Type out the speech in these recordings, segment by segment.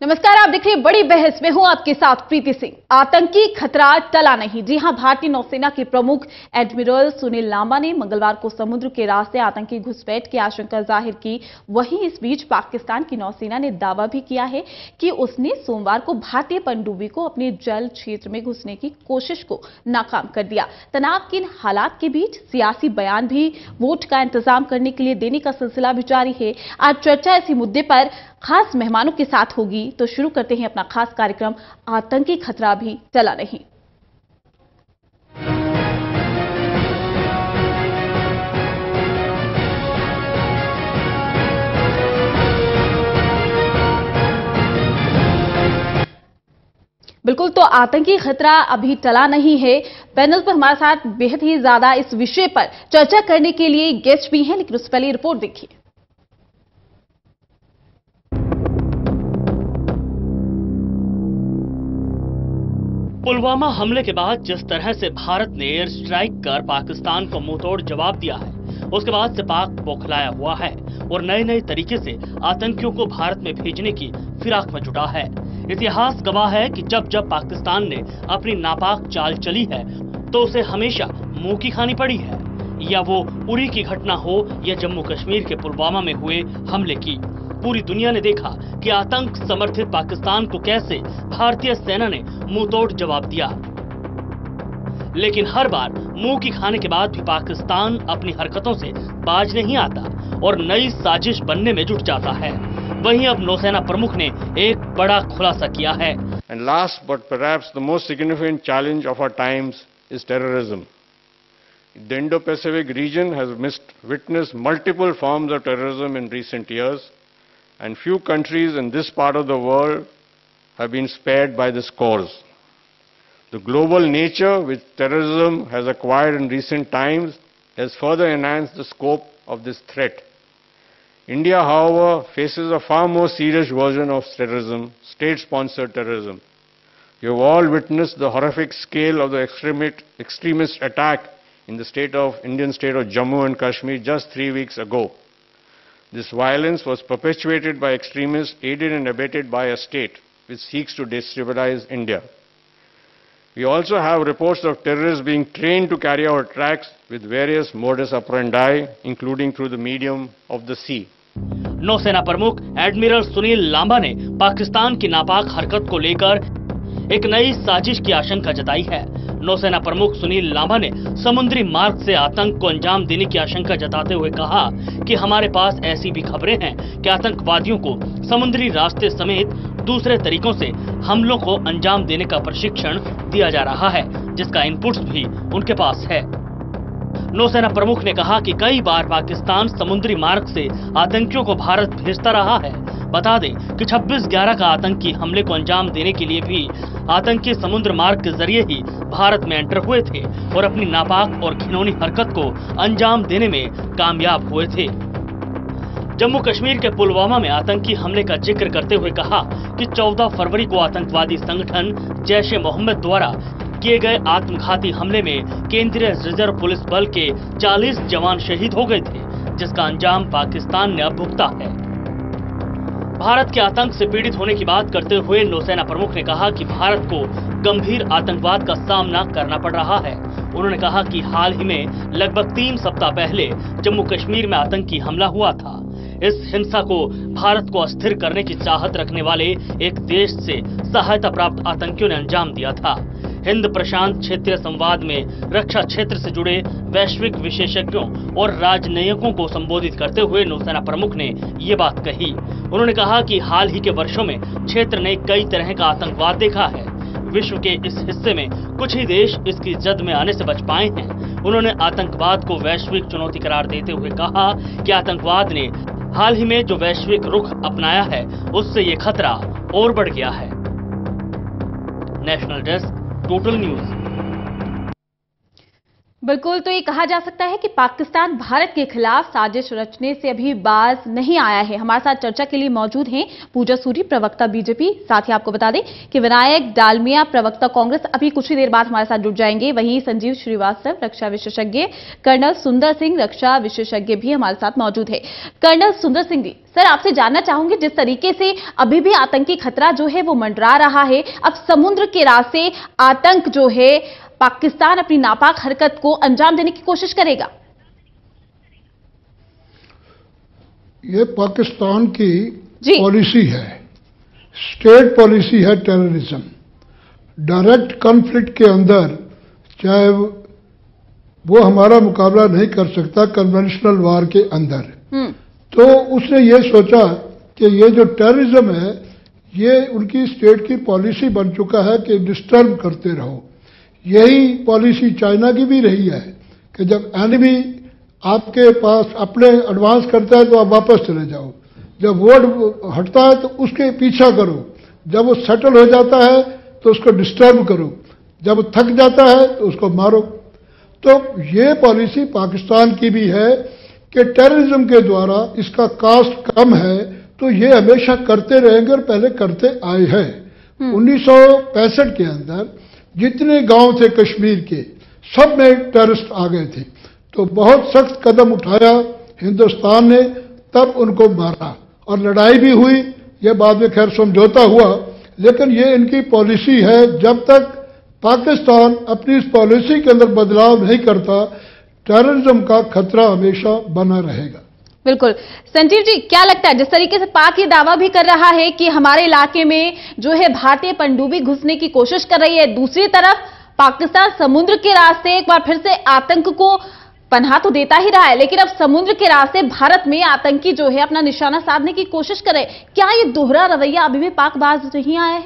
नमस्कार, आप देख रहे हैं बड़ी बहस में हूं आपके साथ प्रीति सिंह। आतंकी खतरा टला नहीं। जी हां, भारतीय नौसेना के प्रमुख एडमिरल सुनील लांबा ने मंगलवार को समुद्र के रास्ते आतंकी घुसपैठ की आशंका जाहिर की। वहीं इस बीच पाकिस्तान की नौसेना ने दावा भी किया है कि उसने सोमवार को भारतीय पनडुब्बी को अपने जल क्षेत्र में घुसने की कोशिश को नाकाम कर दिया। तनाव के इन हालात के बीच सियासी बयान भी वोट का इंतजाम करने के लिए देने का सिलसिला भी जारी है। आज चर्चा इसी मुद्दे पर खास मेहमानों के साथ होगी, तो शुरू करते हैं अपना खास कार्यक्रम आतंकी खतरा भी टला नहीं। बिल्कुल, तो आतंकी खतरा अभी टला नहीं है। पैनल पर हमारे साथ बेहद ही ज्यादा इस विषय पर चर्चा करने के लिए गेस्ट भी हैं, लेकिन उससे पहले रिपोर्ट देखिए। पुलवामा हमले के बाद जिस तरह से भारत ने एयर स्ट्राइक कर पाकिस्तान को मुंहतोड़ जवाब दिया है, उसके बाद से पाक बौखलाया हुआ है और नए नए तरीके से आतंकियों को भारत में भेजने की फिराक में जुटा है। इतिहास गवाह है कि जब जब पाकिस्तान ने अपनी नापाक चाल चली है तो उसे हमेशा मुंह की खानी पड़ी है, या वो उरी की घटना हो या जम्मू कश्मीर के पुलवामा में हुए हमले की। पूरी दुनिया ने देखा कि आतंक समर्थित पाकिस्तान को कैसे भारतीय सेना ने मुंहतोड़ जवाब दिया। लेकिन हर बार मुंह की खाने के बाद भी पाकिस्तान अपनी हरकतों से बाज नहीं आता और नई साजिश बनने में जुट जाता है। वहीं अब नौसेना प्रमुख ने एक बड़ा खुलासा किया है। And last but perhaps the most significant challenge of our times is terrorism. The Indo-Pacific region has witnessed multiple forms of terrorism in recent years, and few countries in this part of the world have been spared by this cause. The global nature which terrorism has acquired in recent times has further enhanced the scope of this threat. India, however, faces a far more serious version of terrorism, state-sponsored terrorism. You have all witnessed the horrific scale of the extremist attack in the Indian state of Jammu and Kashmir just 3 weeks ago. This violence was perpetuated by extremists aided and abetted by a state which seeks to destabilize India. We also have reports of terrorists being trained to carry out attacks with various modus operandi, including through the medium of the sea. नौसेना प्रमुख admiral Sunil Lamba ने पाकिस्तान की नापाक हरकत को लेकर एक नई साजिश की आशंका जताई है। नौसेना प्रमुख सुनील लांबा ने समुद्री मार्ग से आतंक को अंजाम देने की आशंका जताते हुए कहा कि हमारे पास ऐसी भी खबरें हैं कि आतंकवादियों को समुद्री रास्ते समेत दूसरे तरीकों से हमलों को अंजाम देने का प्रशिक्षण दिया जा रहा है, जिसका इनपुट्स भी उनके पास है। नौसेना प्रमुख ने कहा कि कई बार पाकिस्तान समुद्री मार्ग से आतंकियों को भारत भेजता रहा है। बता दें कि 26/11 का आतंकी हमले को अंजाम देने के लिए भी आतंकी समुद्र मार्ग के जरिए ही भारत में एंटर हुए थे और अपनी नापाक और घिनौनी हरकत को अंजाम देने में कामयाब हुए थे। जम्मू कश्मीर के पुलवामा में आतंकी हमले का जिक्र करते हुए कहा कि 14 फरवरी को आतंकवादी संगठन जैश-ए-मोहम्मद द्वारा किए गए आत्मघाती हमले में केंद्रीय रिजर्व पुलिस बल के 40 जवान शहीद हो गए थे, जिसका अंजाम पाकिस्तान ने अब भुगता है। भारत के आतंक से पीड़ित होने की बात करते हुए नौसेना प्रमुख ने कहा कि भारत को गंभीर आतंकवाद का सामना करना पड़ रहा है। उन्होंने कहा कि हाल ही में लगभग 3 सप्ताह पहले जम्मू कश्मीर में आतंकी हमला हुआ था। इस हिंसा को भारत को अस्थिर करने की चाहत रखने वाले एक देश से सहायता प्राप्त आतंकियों ने अंजाम दिया था। हिंद प्रशांत क्षेत्रीय संवाद में रक्षा क्षेत्र से जुड़े वैश्विक विशेषज्ञों और राजनयिकों को संबोधित करते हुए नौसेना प्रमुख ने ये बात कही। उन्होंने कहा कि हाल ही के वर्षों में क्षेत्र ने कई तरह का आतंकवाद देखा है। विश्व के इस हिस्से में कुछ ही देश इसकी जद में आने से बच पाए हैं। उन्होंने आतंकवाद को वैश्विक चुनौती करार देते हुए कहा कि आतंकवाद ने हाल ही में जो वैश्विक रुख अपनाया है, उससे ये खतरा और बढ़ गया है। National desk, total news. बिल्कुल, तो ये कहा जा सकता है कि पाकिस्तान भारत के खिलाफ साजिश रचने से अभी बाज नहीं आया है। हमारे साथ चर्चा के लिए मौजूद हैं पूजा सूरी, प्रवक्ता बीजेपी। साथ ही आपको बता दें कि विनायक डालमिया, प्रवक्ता कांग्रेस, अभी कुछ ही देर बाद हमारे साथ जुड़ जाएंगे। वहीं संजीव श्रीवास्तव, रक्षा विशेषज्ञ, कर्नल सुंदर सिंह, रक्षा विशेषज्ञ भी हमारे साथ मौजूद है। कर्नल सुंदर सिंह जी, सर आपसे जानना चाहूंगी, जिस तरीके से अभी भी आतंकी खतरा जो है वो मंडरा रहा है, अब समुद्र के रास्ते आतंक जो है पाकिस्तान अपनी नापाक हरकत को अंजाम देने की कोशिश करेगा। ये पाकिस्तान की पॉलिसी है, स्टेट पॉलिसी है टेररिज्म। डायरेक्ट कॉन्फ्लिक्ट के अंदर चाहे वो हमारा मुकाबला नहीं कर सकता कन्वेंशनल वार के अंदर, तो उसने ये सोचा कि ये जो टेररिज्म है ये उनकी स्टेट की पॉलिसी बन चुका है कि डिस्टर्ब करते रहो। यही पॉलिसी चाइना की भी रही है कि जब एनिमी आपके पास अपने एडवांस करता है तो आप वापस चले जाओ, जब वो हटता है तो उसके पीछा करो, जब वो सेटल हो जाता है तो उसको डिस्टर्ब करो, जब वो थक जाता है तो उसको मारो। तो ये पॉलिसी पाकिस्तान की भी है कि टेररिज्म के द्वारा इसका कास्ट कम है तो ये हमेशा करते रहेंगे और पहले करते आए हैं। 1965 के अंदर जितने गांव थे कश्मीर के सब में टेररिस्ट आ गए थे, तो बहुत सख्त कदम उठाया हिंदुस्तान ने, तब उनको मारा और लड़ाई भी हुई। यह बाद में खैर समझौता हुआ, लेकिन ये इनकी पॉलिसी है। जब तक पाकिस्तान अपनी इस पॉलिसी के अंदर बदलाव नहीं करता, टेररिज्म का खतरा हमेशा बना रहेगा। बिल्कुल। संजीव जी, क्या लगता है, जिस तरीके से पाक ये दावा भी कर रहा है कि हमारे इलाके में जो है भारतीय पनडुब्बी घुसने की कोशिश कर रही है, दूसरी तरफ पाकिस्तान समुद्र के रास्ते एक बार फिर से आतंक को पनाह तो देता ही रहा है, लेकिन अब समुद्र के रास्ते भारत में आतंकी जो है अपना निशाना साधने की कोशिश कर रहे हैं। क्या ये दोहरा रवैया अभी भी पाकबाज नहीं आया है?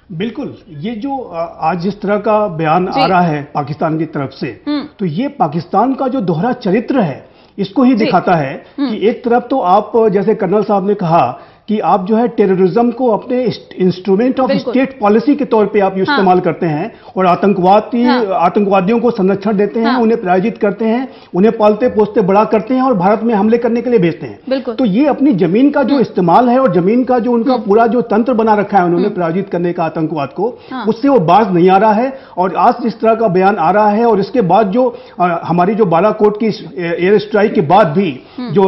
बिल्कुल। ये जो आज जिस तरह का बयान आ रहा है पाकिस्तान की तरफ से, तो ये पाकिस्तान का जो दोहरा चरित्र है इसको ही दिखाता है कि एक तरफ तो आप, जैसे कर्नल साहब ने कहा कि आप जो है टेररिज्म को अपने इंस्ट्रूमेंट ऑफ स्टेट पॉलिसी के तौर पे आप इस्तेमाल करते हैं और आतंकवादियों को संरक्षण देते हैं, उन्हें प्रायोजित करते हैं, उन्हें पालते पोसते बड़ा करते हैं और भारत में हमले करने के लिए भेजते हैं। तो ये अपनी जमीन का जो इस्तेमाल है और जमीन का जो उनका पूरा जो तंत्र बना रखा है उन्होंने प्रायोजित करने का आतंकवाद को, उससे वो बाज नहीं आ रहा है। और आज जिस तरह का बयान आ रहा है और इसके बाद जो हमारी जो बालाकोट की एयर स्ट्राइक के बाद भी जो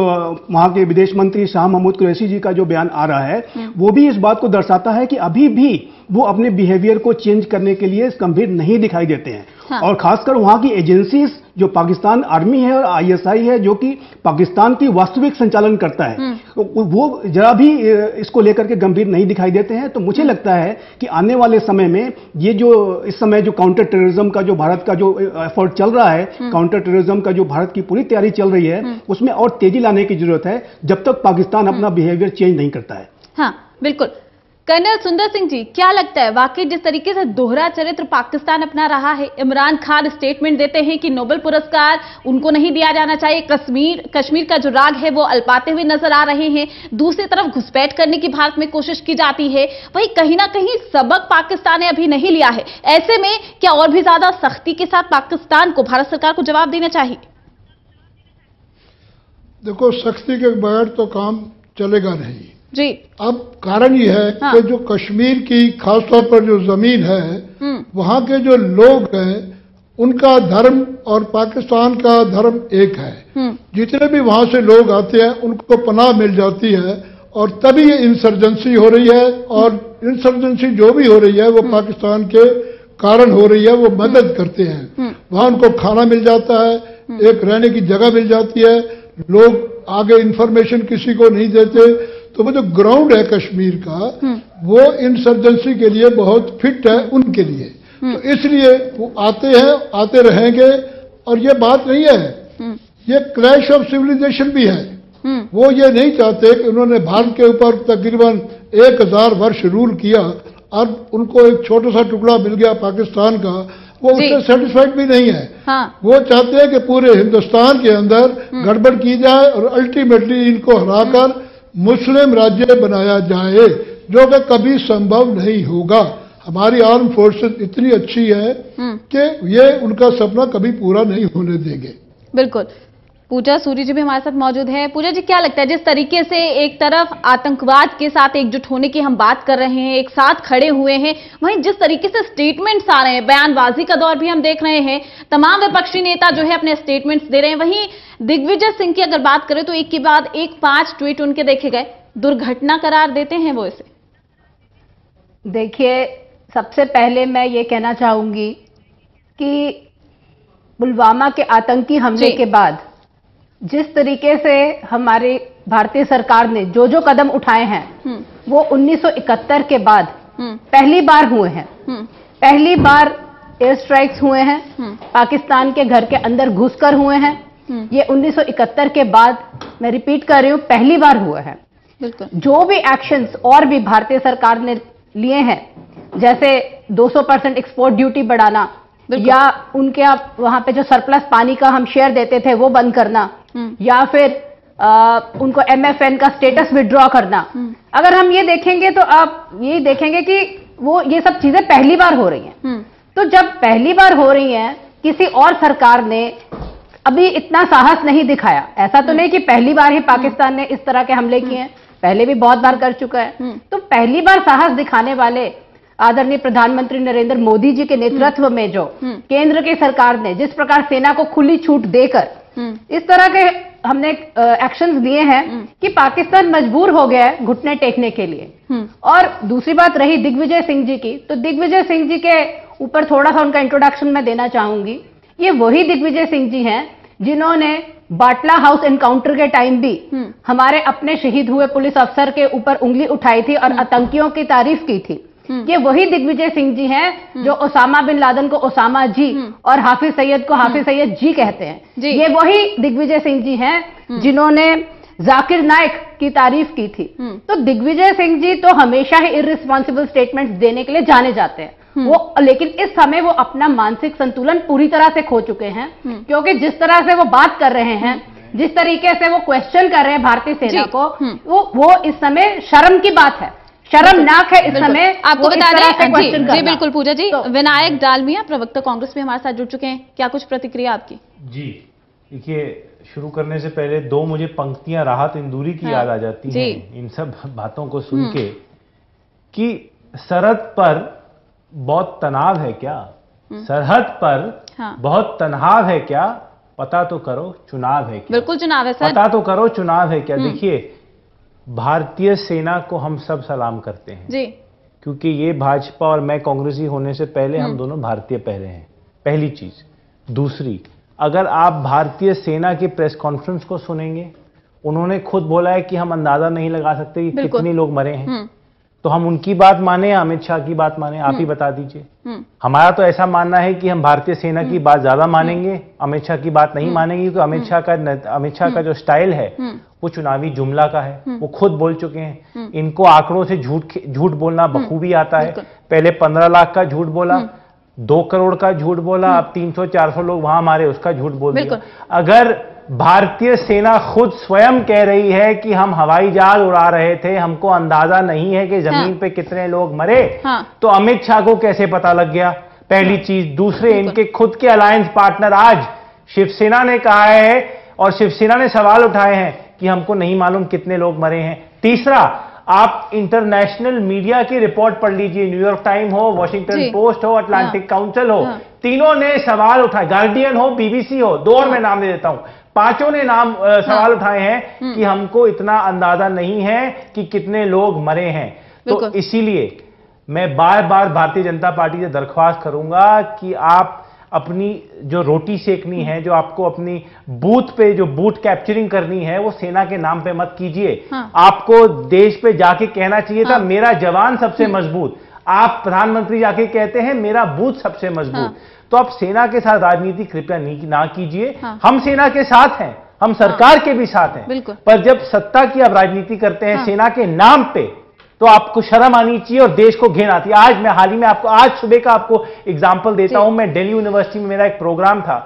वहां के विदेश मंत्री शाह महमूद कुरैशी जी का जो बयान आ रहा है, वो भी इस बात को दर्शाता है कि अभी भी वो अपने बिहेवियर को चेंज करने के लिए गंभीर नहीं दिखाई देते हैं। और खासकर वहां की एजेंसीज जो पाकिस्तान आर्मी है और आईएसआई है जो कि पाकिस्तान की वास्तविक संचालन करता है, वो जरा भी इसको लेकर के गंभीर नहीं दिखाई देते हैं। तो मुझे लगता है कि आने वाले समय में ये जो इस समय जो काउंटर टेररिज्म का जो भारत का जो एफर्ट चल रहा है, काउंटर टेररिज्म का जो भारत की पूरी तैयारी चल रही है, उसमें और तेजी लाने की जरूरत है जब तक पाकिस्तान अपना बिहेवियर चेंज नहीं करता है। हाँ बिल्कुल। कर्नल सुंदर सिंह जी, क्या लगता है वाकई जिस तरीके से दोहरा चरित्र पाकिस्तान अपना रहा है, इमरान खान स्टेटमेंट देते हैं कि नोबेल पुरस्कार उनको नहीं दिया जाना चाहिए, कश्मीर का जो राग है वो अलपाते हुए नजर आ रहे हैं, दूसरी तरफ घुसपैठ करने की भारत में कोशिश की जाती है, वही कहीं ना कहीं सबक पाकिस्तान ने अभी नहीं लिया है। ऐसे में क्या और भी ज्यादा सख्ती के साथ पाकिस्तान को, भारत सरकार को जवाब देना चाहिए? देखो, सख्ती के बगैर तो काम चलेगा नहीं जी। अब कारण यह है कि जो कश्मीर की खासतौर पर जो जमीन है, वहां के जो लोग हैं उनका धर्म और पाकिस्तान का धर्म एक है। जितने भी वहां से लोग आते हैं उनको पनाह मिल जाती है और तभी ये इंसर्जेंसी हो रही है। और इंसर्जेंसी जो भी हो रही है वो पाकिस्तान के कारण हो रही है, वो मदद करते हैं। वहां उनको खाना मिल जाता है, एक रहने की जगह मिल जाती है, लोग आगे इंफॉर्मेशन किसी को नहीं देते। तो वो जो ग्राउंड है कश्मीर का, वो इंसर्जेंसी के लिए बहुत फिट है उनके लिए। तो इसलिए वो आते हैं, आते रहेंगे। और ये बात नहीं है, ये क्लैश ऑफ सिविलाइजेशन भी है। वो ये नहीं चाहते कि उन्होंने भारत के ऊपर तकरीबन 1000 वर्ष रूल किया, अब उनको एक छोटा सा टुकड़ा मिल गया पाकिस्तान का, वो उससे सेटिस्फाइड भी नहीं है। वो चाहते हैं कि पूरे हिंदुस्तान के अंदर गड़बड़ की जाए और अल्टीमेटली इनको हराकर मुस्लिम राज्य बनाया जाए, जो कि कभी संभव नहीं होगा। हमारी आर्म फोर्सेस इतनी अच्छी है कि ये उनका सपना कभी पूरा नहीं होने देंगे। बिल्कुल। पूजा सूरी जी भी हमारे साथ मौजूद है। पूजा जी, क्या लगता है, जिस तरीके से एक तरफ आतंकवाद के साथ एकजुट होने की हम बात कर रहे हैं, एक साथ खड़े हुए हैं, वहीं जिस तरीके से स्टेटमेंट्स आ रहे हैं, बयानबाजी का दौर भी हम देख रहे हैं, तमाम विपक्षी नेता जो है अपने स्टेटमेंट्स दे रहे हैं, वहीं दिग्विजय सिंह की अगर बात करें तो एक के बाद एक 5 ट्वीट उनके देखे गए, दुर्घटना करार देते हैं वो इसे। देखिए, सबसे पहले मैं ये कहना चाहूंगी कि पुलवामा के आतंकी हमले के बाद जिस तरीके से हमारी भारतीय सरकार ने जो कदम उठाए हैं वो 1971 के बाद पहली बार हुए हैं। पहली बार एयर स्ट्राइक्स हुए हैं, पाकिस्तान के घर के अंदर घुसकर हुए हैं। ये 1971 के बाद, मैं रिपीट कर रही हूं, पहली बार हुए हैं। बिल्कुल। जो भी एक्शंस और भी भारतीय सरकार ने लिए हैं, जैसे 200% एक्सपोर्ट ड्यूटी बढ़ाना, या उनके वहां पे जो सरप्लस पानी का हम शेयर देते थे वो बंद करना, या फिर उनको MFN का स्टेटस विड्रॉ करना, अगर हम ये देखेंगे तो आप ये देखेंगे कि वो ये सब चीजें पहली बार हो रही हैं। तो जब पहली बार हो रही हैं, किसी और सरकार ने अभी इतना साहस नहीं दिखाया। ऐसा तो नहीं कि पहली बार ही पाकिस्तान ने इस तरह के हमले किए हैं, पहले भी बहुत बार कर चुका है। तो पहली बार साहस दिखाने वाले आदरणीय प्रधानमंत्री नरेंद्र मोदी जी के नेतृत्व में जो केंद्र की सरकार ने जिस प्रकार सेना को खुली छूट देकर इस तरह के हमने एक्शंस लिए हैं कि पाकिस्तान मजबूर हो गया है घुटने टेकने के लिए। और दूसरी बात रही दिग्विजय सिंह जी की, तो दिग्विजय सिंह जी के ऊपर थोड़ा सा उनका इंट्रोडक्शन मैं देना चाहूंगी। ये वही दिग्विजय सिंह जी हैं जिन्होंने बाटला हाउस एनकाउंटर के टाइम भी हमारे अपने शहीद हुए पुलिस अफसर के ऊपर उंगली उठाई थी और आतंकियों की तारीफ की थी। ये वही दिग्विजय सिंह जी हैं जो ओसामा बिन लादेन को ओसामा जी और हाफिज सैयद को हाफिज सैयद जी कहते हैं। ये वही दिग्विजय सिंह जी हैं जिन्होंने जाकिर नाइक की तारीफ की थी। तो दिग्विजय सिंह जी तो हमेशा ही इररिस्पॉन्सिबल स्टेटमेंट्स देने के लिए जाने जाते हैं वो, लेकिन इस समय वो अपना मानसिक संतुलन पूरी तरह से खो चुके हैं, क्योंकि जिस तरह से वो बात कर रहे हैं, जिस तरीके से वो क्वेश्चन कर रहे हैं भारतीय सेना को, वो इस समय शर्म की बात है, शर्मनाक है इस समय। आपको बता दें जी बिल्कुल पूजा जी, विनायक डालमिया प्रवक्ता कांग्रेस भी हमारे साथ जुड़ चुके हैं, क्या कुछ प्रतिक्रिया आपकी? जी देखिए, शुरू करने से पहले 2 मुझे पंक्तियां राहत इंदूरी की याद आ जाती हैं इन सब बातों को सुन के, कि सरहद पर बहुत तनाव है क्या, सरहद पर बहुत तनाव है क्या, पता तो करो चुनाव है क्या। बिल्कुल चुनाव है सर, पता तो करो चुनाव है क्या। देखिए, भारतीय सेना को हम सब सलाम करते हैं जी, क्योंकि ये भाजपा और मैं कांग्रेसी होने से पहले हम दोनों भारतीय पहले हैं, पहली चीज। दूसरी, अगर आप भारतीय सेना की प्रेस कॉन्फ्रेंस को सुनेंगे, उन्होंने खुद बोला है कि हम अंदाजा नहीं लगा सकते कि कितने लोग मरे हैं। तो हम उनकी बात माने या अमित शाह की बात माने, आप ही बता दीजिए। हमारा तो ऐसा मानना है कि हम भारतीय सेना की बात ज्यादा मानेंगे, अमित शाह की बात नहीं मानेंगे, क्योंकि अमित शाह का जो स्टाइल है वो चुनावी जुमला का है। वो खुद बोल चुके हैं, इनको आंकड़ों से झूठ बोलना बखूबी आता है। पहले 15 लाख का झूठ बोला, 2 करोड़ का झूठ बोला, अब 300-400 लोग वहां मारे उसका झूठ बोल दिया। अगर भारतीय सेना खुद स्वयं कह रही है कि हम हवाई जहाज उड़ा रहे थे, हमको अंदाजा नहीं है कि जमीन पे कितने लोग मरे, तो अमित शाह को कैसे पता लग गया? पहली चीज। दूसरे, इनके खुद के अलायंस पार्टनर आज शिवसेना ने कहा है और शिवसेना ने सवाल उठाए हैं कि हमको नहीं मालूम कितने लोग मरे हैं। तीसरा, आप इंटरनेशनल मीडिया की रिपोर्ट पढ़ लीजिए, न्यूयॉर्क टाइम हो, वॉशिंगटन पोस्ट हो, अटलांटिक काउंसिल हो, तीनों ने सवाल उठाए, गार्डियन हो, BBC हो, 2 और मैं नाम दे देता हूं, 5 ने सवाल उठाए हैं कि हमको इतना अंदाजा नहीं है कि कितने लोग मरे हैं। तो इसीलिए मैं बार बार भारतीय जनता पार्टी से दरख्वास्त करूंगा कि आप अपनी जो रोटी सेकनी है, जो आपको अपनी बूथ पे जो बूथ कैप्चरिंग करनी है, वो सेना के नाम पे मत कीजिए। आपको देश पे जाके कहना चाहिए था मेरा जवान सबसे मजबूत। आप प्रधानमंत्री जाके कहते हैं मेरा बूथ सबसे मजबूत। तो आप सेना के साथ राजनीति कृपया ना कीजिए। हम सेना के साथ हैं, हम सरकार के भी साथ हैं, पर जब सत्ता की आप राजनीति करते हैं सेना के नाम पे, तो आपको शर्म आनी चाहिए और देश को घिन आती है। आज मैं हाल ही में आज सुबह का आपको एग्जांपल देता हूं। मैं दिल्ली यूनिवर्सिटी में मेरा एक प्रोग्राम था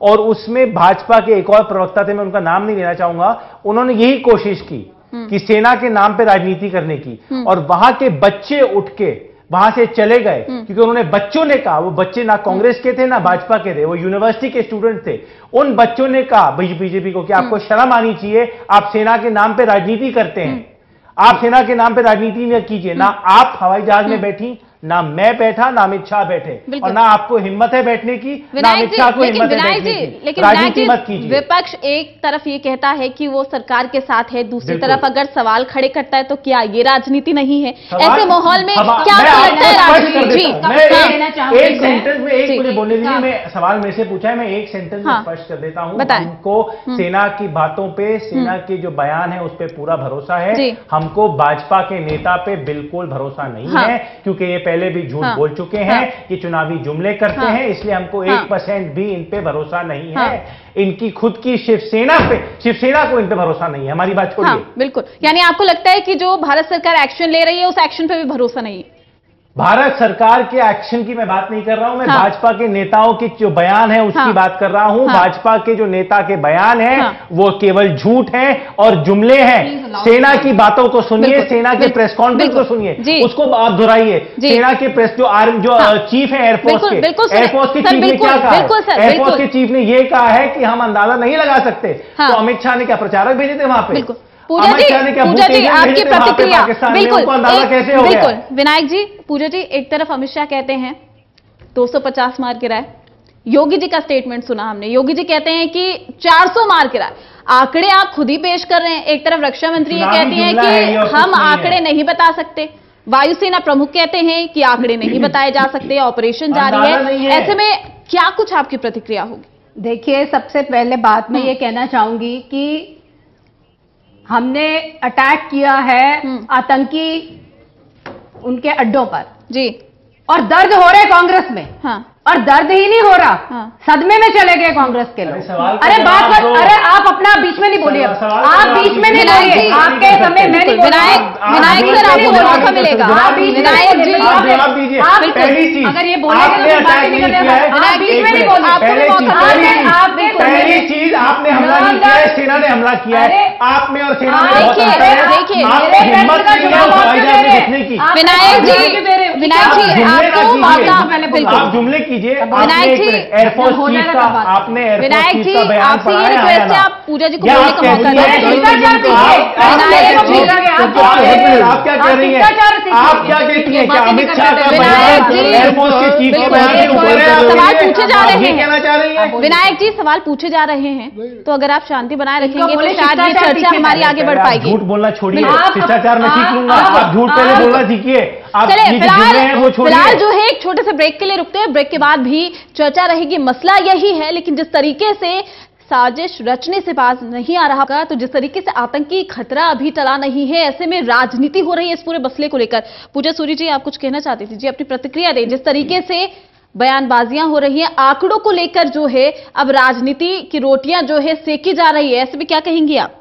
और उसमें भाजपा के एक और प्रवक्ता थे, मैं उनका नाम नहीं लेना चाहूंगा, उन्होंने यही कोशिश की कि सेना के नाम पे राजनीति करने की, और वहां के बच्चे उठ के वहां से चले गए क्योंकि उन्होंने, बच्चों ने कहा, वो बच्चे ना कांग्रेस के थे ना भाजपा के थे, वो यूनिवर्सिटी के स्टूडेंट थे, उन बच्चों ने कहा बीजेपी को कि आपको शर्म आनी चाहिए, आप सेना के नाम पे राजनीति करते हैं, आप सेना के नाम पे राजनीति न कीजिए। ना आप हवाई जहाज में बैठी, ना मैं बैठा, ना अमित शाह बैठे, और ना आपको हिम्मत है बैठने की, ना अमित शाह को हिम्मत है बैठने की। राजनीति मत कीजिए। विपक्ष एक तरफ ये कहता है कि वो सरकार के साथ है, दूसरी तरफ अगर सवाल खड़े करता है तो क्या ये राजनीति नहीं है? ऐसे माहौल में क्या लगता है राजनीति? एक सेंटेंस में, एक मुझे बोलने दीजिए, मैं सवाल मेरे से पूछा है, मैं एक सेंटेंस में स्पष्ट कर देता हूं। हमको सेना की बातों पे, सेना के जो बयान है उस पर पूरा भरोसा है, हमको भाजपा के नेता पे बिल्कुल भरोसा नहीं है, क्योंकि ये पहले भी झूठ बोल चुके हैं, ये चुनावी जुमले करते हैं, इसलिए हमको 1% भी इन पे भरोसा नहीं है। इनकी खुद की शिवसेना को इन पे भरोसा नहीं है। हमारी बात छोड़िए। बिल्कुल, यानी आपको लगता है कि जो भारत सरकार एक्शन ले रही है उस एक्शन पे भी भरोसा नहीं है? भारत सरकार के एक्शन की मैं बात नहीं कर रहा हूं, मैं भाजपा के नेताओं के जो बयान है उसकी बात कर रहा हूं। भाजपा के जो नेता के बयान हैं वो केवल झूठ हैं और जुमले हैं। सेना की बातों को सुनिए, सेना के प्रेस कॉन्फ्रेंस को सुनिए, उसको आप दोहराइए। सेना के प्रेस जो चीफ है एयरफोर्स के, एयरफोर्स के चीफ ने क्या कहा? एयरफोर्स के चीफ ने यह कहा है कि हम अंदाजा नहीं लगा सकते। तो अमित शाह ने क्या प्रचारक भेजे थे वहां पे? पूजा जी आपकी प्रतिक्रिया बिल्कुल। विनायक जी, पूजा जी, एक तरफ अमित शाह कहते हैं 250 मार गिराए, योगी जी का स्टेटमेंट सुना हमने, योगी जी कहते हैं कि 400 मार गिराए। आंकड़े आप खुद ही पेश कर रहे हैं। एक तरफ रक्षा मंत्री ये कहती हैं कि हम आंकड़े नहीं बता सकते, वायुसेना प्रमुख कहते हैं कि आंकड़े नहीं बताए जा सकते, ऑपरेशन जारी है। ऐसे में क्या कुछ आपकी प्रतिक्रिया होगी? देखिए, सबसे पहले बात मैं ये कहना चाहूंगी कि हमने अटैक किया है आतंकी उनके अड्डों पर जी, और दर्द हो रहे कांग्रेस में। और दर्द ही नहीं हो रहा, सदमे में चले गए कांग्रेस के लोग। अरे बात कर, अरे आप अपना बीच में नहीं बोलिए, आप बीच में नहीं बोलिए, आपके समय में नहीं। विनायक सर आपको मौका मिलेगा। विनायक जी जवाब दीजिए। पहली चीज, अगर ये बोलेंगे तो बात नहीं करेंगे, आप बीच में नहीं बोलिए। पहली चीज, आपने हमला नहीं किया है, सेना ने हमला किया है। आप में और सेना में बहुत अंतर है। आपको हिम्मत नहीं है हवाई जहाज में घुसने की। विनायक जी आपको मौका, आप जुमले कीजिए। विनायक जी, एयरफोर्स चीफ का, आपने विनायक जी बयान आपसे ये पढ़ा रिक्वेस्ट है, आप पूजा जी को बोलने का मौका दें। आप क्या कह रही हैं? आप क्या कहती हैं? क्या अमित शाह का बयान एयरफोर्स के चीफ के बयान के ऊपर है? सवाल पूछे जा रहे हैं, कहना चाह रही हैं? विनायक जी सवाल पूछे जा रहे हैं, तो अगर आप शांति बनाए रखेंगे तो शायद ये चर्चा हमारी आगे बढ़ पाएगी। झूठ बोलना छोड़िए, शिष्टाचार मैं सीख लूंगा। आप झूठ पहले बोलना सीखिए। फिलहाल जो है एक छोटे से ब्रेक के लिए रुकते हैं, ब्रेक के बाद भी चर्चा रहेगी। मसला यही है, लेकिन जिस तरीके से साजिश रचने से बाज नहीं आ रहा, तो जिस तरीके से आतंकी खतरा अभी टला नहीं है, ऐसे में राजनीति हो रही है इस पूरे मसले को लेकर। पूजा सूरी जी, आप कुछ कहना चाहती थी जी, अपनी प्रतिक्रिया दें। जिस तरीके से बयानबाजियां हो रही हैं, आंकड़ों को लेकर जो है अब राजनीति की रोटियां जो है सेकी जा रही है, ऐसे में क्या कहेंगी आप?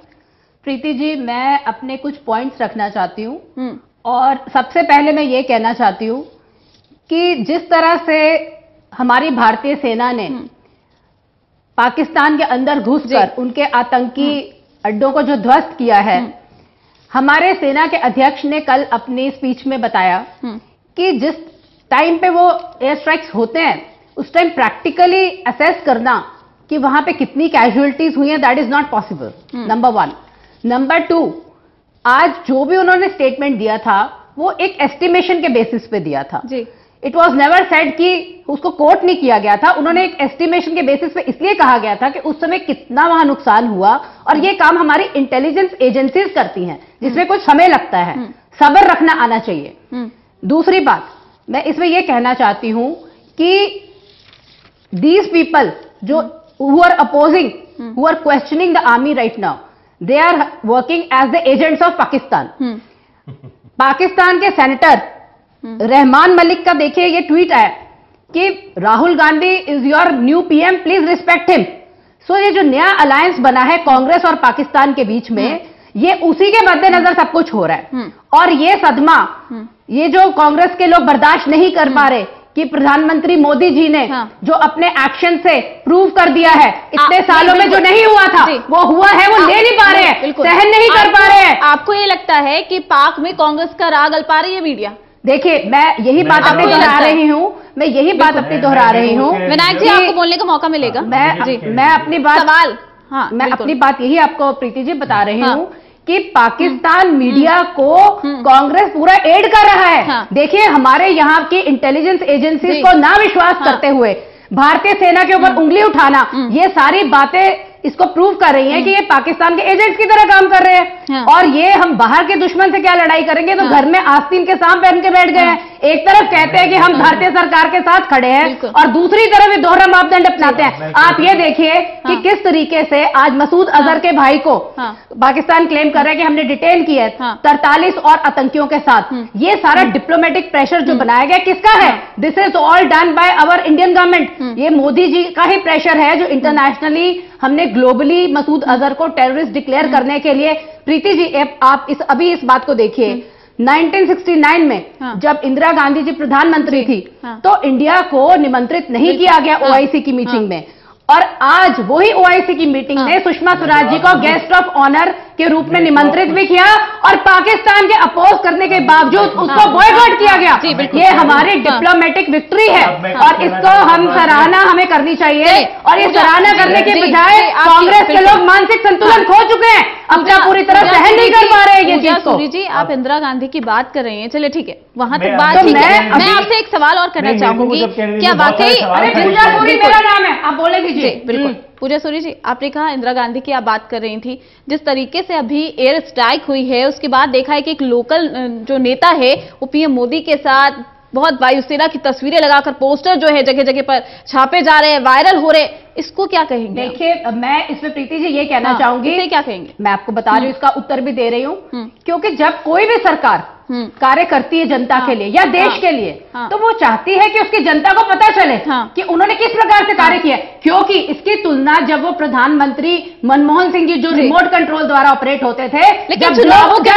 प्रीति जी, मैं अपने कुछ पॉइंट्स रखना चाहती हूं, और सबसे पहले मैं ये कहना चाहती हूं कि जिस तरह से हमारी भारतीय सेना ने पाकिस्तान के अंदर घुसकर उनके आतंकी अड्डों को जो ध्वस्त किया है, हमारे सेना के अध्यक्ष ने कल अपनी स्पीच में बताया कि जिस टाइम पे वो एयर स्ट्राइक्स होते हैं उस टाइम प्रैक्टिकली असेस करना कि वहां पे कितनी कैजुअलिटीज हुई हैं, that is not possible, number 1। Number 2, आज जो भी उन्होंने स्टेटमेंट दिया था वो एक एस्टिमेशन के बेसिस पे दिया था जी। इट वॉज नेवर सेड कि उसको कोट नहीं किया गया था, उन्होंने एक एस्टिमेशन के बेसिस पे इसलिए कहा गया था कि उस समय कितना वहां नुकसान हुआ, और ये काम हमारी इंटेलिजेंस एजेंसीज करती हैं जिसमें कुछ समय लगता है, सब्र रखना आना चाहिए। दूसरी बात मैं इसमें यह कहना चाहती हूं कि दीज पीपल जो who are opposing, who are questioning the army right now, they are working as the agents of Pakistan. Pakistan के सेनेटर रहमान मलिक का देखिए ये ट्वीट आया कि Rahul Gandhi is your new PM, please respect him. So ये जो नया अलायंस बना है कांग्रेस और पाकिस्तान के बीच में, ये उसी के मद्देनजर सब कुछ हो रहा है। और ये सदमा, ये जो कांग्रेस के लोग बर्दाश्त नहीं कर पा रहे कि प्रधानमंत्री मोदी जी ने जो अपने एक्शन से प्रूव कर दिया है, इतने सालों में जो नहीं हुआ था वो हुआ है, वो ले नहीं पा रहे हैं, सहन नहीं कर पा रहे हैं। आपको ये लगता है कि पाक में कांग्रेस का राग अल्पा रही है मीडिया? देखिए, मैं यही बात अपनी दोहरा रही हूँ, मैं यही बात अपनी दोहरा रही हूँ। विनायक जी, आपको बोलने का मौका मिलेगा। मैं अपनी बात सवाल, हाँ, मैं अपनी बात यही आपको प्रीति जी बता रही हूँ कि पाकिस्तान मीडिया को कांग्रेस पूरा एड कर रहा है। देखिए, हमारे यहाँ की इंटेलिजेंस एजेंसीज को ना विश्वास करते हुए भारतीय सेना के ऊपर उंगली उठाना, ये सारी बातें इसको प्रूव कर रही हैं कि ये पाकिस्तान के एजेंट्स की तरह काम कर रहे हैं। और ये हम बाहर के दुश्मन से क्या लड़ाई करेंगे, तो घर में आस्तीन के सांप पहन के बैठ गए हैं। एक तरफ कहते हैं कि हम भारतीय सरकार के साथ खड़े हैं और दूसरी तरफ ये दोहरा मापदंड अपनाते हैं। आप ये देखिए कि किस तरीके से आज मसूद अजहर के भाई को पाकिस्तान क्लेम कर रहा है कि हमने डिटेन किया है 43 और आतंकियों के साथ। ये सारा डिप्लोमेटिक प्रेशर जो बनाया गया किसका है? This is all done by our Indian government. ये मोदी जी का ही प्रेशर है जो इंटरनेशनली हमने ग्लोबली मसूद अजहर को टेररिस्ट डिक्लेयर करने के लिए। प्रीति जी, आप अभी इस बात को देखिए, 1969 में जब इंदिरा गांधी जी प्रधानमंत्री थी तो इंडिया को निमंत्रित नहीं किया गया ओआईसी की मीटिंग में, और आज वही ओआईसी की मीटिंग में सुषमा स्वराज जी को गेस्ट ऑफ ऑनर के रूप में निमंत्रित भी किया और पाकिस्तान के अपोज करने के बावजूद उसको बॉयकॉट किया गया। ये हमारी डिप्लोमेटिक विक्ट्री है और इसको हम सराहना हमें करनी चाहिए। और ये सराहना करने के बजाय कांग्रेस के लोग मानसिक संतुलन खो चुके हैं, अपना पूरी तरह सहन नहीं कर पा रहे हैं ये चीज को। सूरी जी, आप इंदिरा गांधी की बात कर रही हैं, चलिए ठीक है, वहां तक बात ठीक है। मैं आपसे एक सवाल और करना चाहूंगी, क्या वाकई पूजा सूरी मेरा नाम है, आप बोलेंगे जी? बिल्कुल पूजा सूरी जी, आपने कहा इंदिरा गांधी की आप बात कर रही थी, जिस तरीके से अभी एयर स्ट्राइक हुई है उसके बाद देखा है कि एक लोकल जो नेता है वो पीएम मोदी के साथ बहुत वायुसेना की तस्वीरें लगाकर पोस्टर जो है जगह जगह पर छापे जा रहे हैं, वायरल हो रहे, इसको क्या कहेंगे? देखिए, मैं इसमें प्रीति जी ये कहना चाहूंगी, क्या कहेंगे? मैं आपको बता रही हूँ, इसका उत्तर भी दे रही हूँ, क्योंकि जब कोई भी सरकार कार्य करती है जनता के लिए या देश के लिए, तो वो चाहती है कि उसकी जनता को पता चले कि उन्होंने किस प्रकार से कार्य किया। क्योंकि इसकी तुलना जब वो प्रधानमंत्री मनमोहन सिंह जी जो रिमोट कंट्रोल द्वारा ऑपरेट होते थे, जब लोग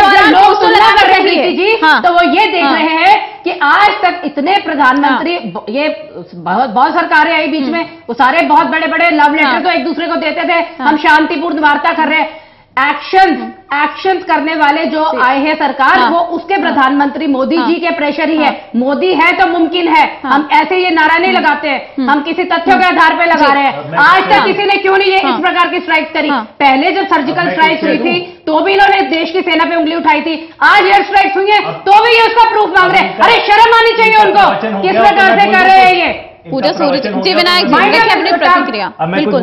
तुलना कर रहे थे जी, तो वो ये देख रहे हैं कि आज तक इतने प्रधानमंत्री, ये बहुत सरकारें आई बीच में, वो सारे बहुत बड़े बड़े लव लेटर तो एक दूसरे को देते थे, हम शांतिपूर्ण वार्ता कर रहे हैं। एक्शंस करने वाले जो आए हैं सरकार, वो उसके प्रधानमंत्री मोदी जी के प्रेशर ही है। मोदी है तो मुमकिन है, हम ऐसे ये नारा नहीं लगाते हैं, हम किसी तथ्यों के आधार पे लगा रहे हैं। आज तक किसी ने क्यों नहीं ये इस प्रकार की स्ट्राइक करी? पहले जब सर्जिकल स्ट्राइक हुई थी तो भी इन्होंने देश की सेना पे उंगली उठाई थी, आज एयर स्ट्राइक हुई है तो भी ये उसका प्रूफ मांग रहे हैं। अरे शर्म आनी चाहिए उनको, किस प्रकार से कर रहे हैं ये। पूजा सूरी जी, विनायक जी रखिए अपनी प्रतिक्रिया। बिल्कुल,